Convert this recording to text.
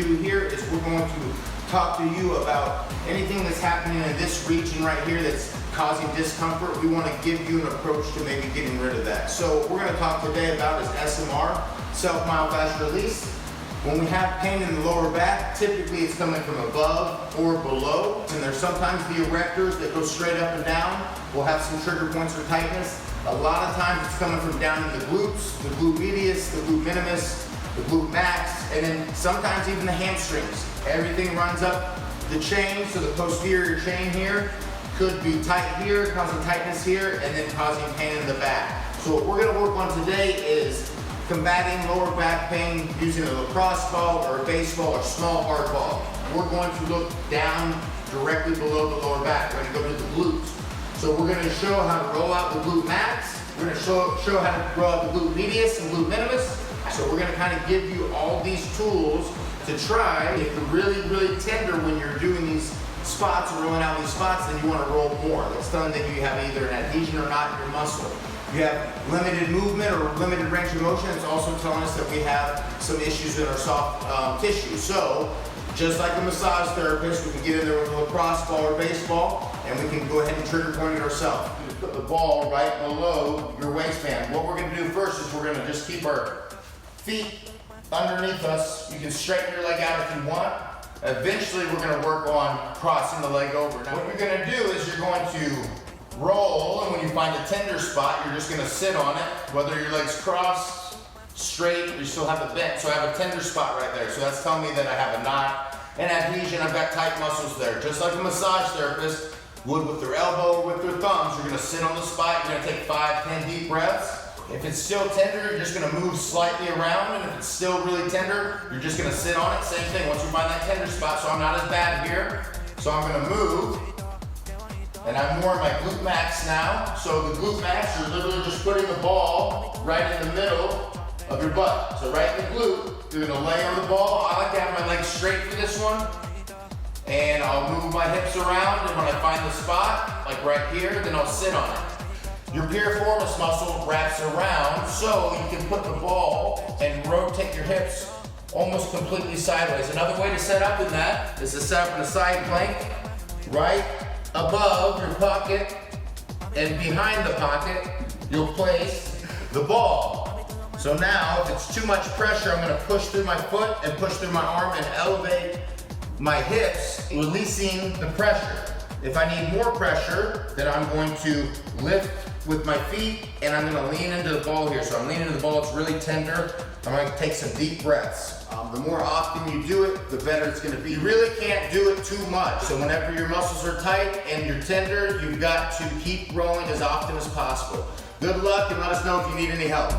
do here is we're going to talk to you about anything that's happening in this region right here that's causing discomfort. We want to give you an approach to maybe getting rid of that. So we're going to talk today about is SMR, self-myofascial release. When we have pain in the lower back, typically it's coming from above or below, and there's sometimes the erectors that go straight up and down. We'll have some trigger points for tightness. A lot of times it's coming from down in the glutes, the glute medius, the glute minimus, the glute max, and then sometimes even the hamstrings. Everything runs up the chain, so the posterior chain here could be tight here, causing tightness here, and then causing pain in the back. So what we're going to work on today is combating lower back pain using a lacrosse ball or a baseball or small hard ball. We're going to look down directly below the lower back. We're going to go to the glutes. So we're going to show how to roll out the glute max. We're going to show how to roll out the glute medius and glute minimus. So we're going to kind of give you all these tools to try. If you're really, really tender when you're doing these spots or rolling out these spots, then you want to roll more. That's telling that you have either an adhesion or not in your muscle. You have limited movement or limited range of motion. It's also telling us that we have some issues in our soft tissue. So, just like a massage therapist, we can get in there with a lacrosse ball or baseball, and we can go ahead and trigger point it ourselves. You put the ball right below your waistband. What we're going to do first is we're going to just keep our feet underneath us. You can straighten your leg out if you want. Eventually, we're going to work on crossing the leg over. Now, what you're going to do is you're going to roll, and when you find a tender spot, you're just going to sit on it, whether your legs cross, straight, or you still have it bent. So I have a tender spot right there. So that's telling me that I have a knot, an adhesion, I've got tight muscles there. Just like a massage therapist would with their elbow or with their thumbs, you're going to sit on the spot, you're going to take 5, 10 deep breaths. If it's still tender, you're just going to move slightly around, and if it's still really tender, you're just going to sit on it. Same thing, once you find that tender spot, so I'm not as bad here. So I'm going to move. And I'm more in my glute max now. So the glute max, you're literally just putting the ball right in the middle of your butt. So right in the glute, you're gonna lay on the ball. I like to have my legs straight for this one. And I'll move my hips around, and when I find the spot, like right here, then I'll sit on it. Your piriformis muscle wraps around, so you can put the ball and rotate your hips almost completely sideways. Another way to set up in that is to set up in a side plank, right above your pocket, and behind the pocket, you'll place the ball. So now, if it's too much pressure, I'm going to push through my foot and push through my arm and elevate my hips, releasing the pressure. If I need more pressure, then I'm going to lift with my feet, and I'm going to lean into the ball here. So I'm leaning into the ball, it's really tender. I'm going to take some deep breaths. The more often you do it, the better it's going to be. You really can't do it too much. So whenever your muscles are tight and you're tender, you've got to keep rolling as often as possible. Good luck, and let us know if you need any help.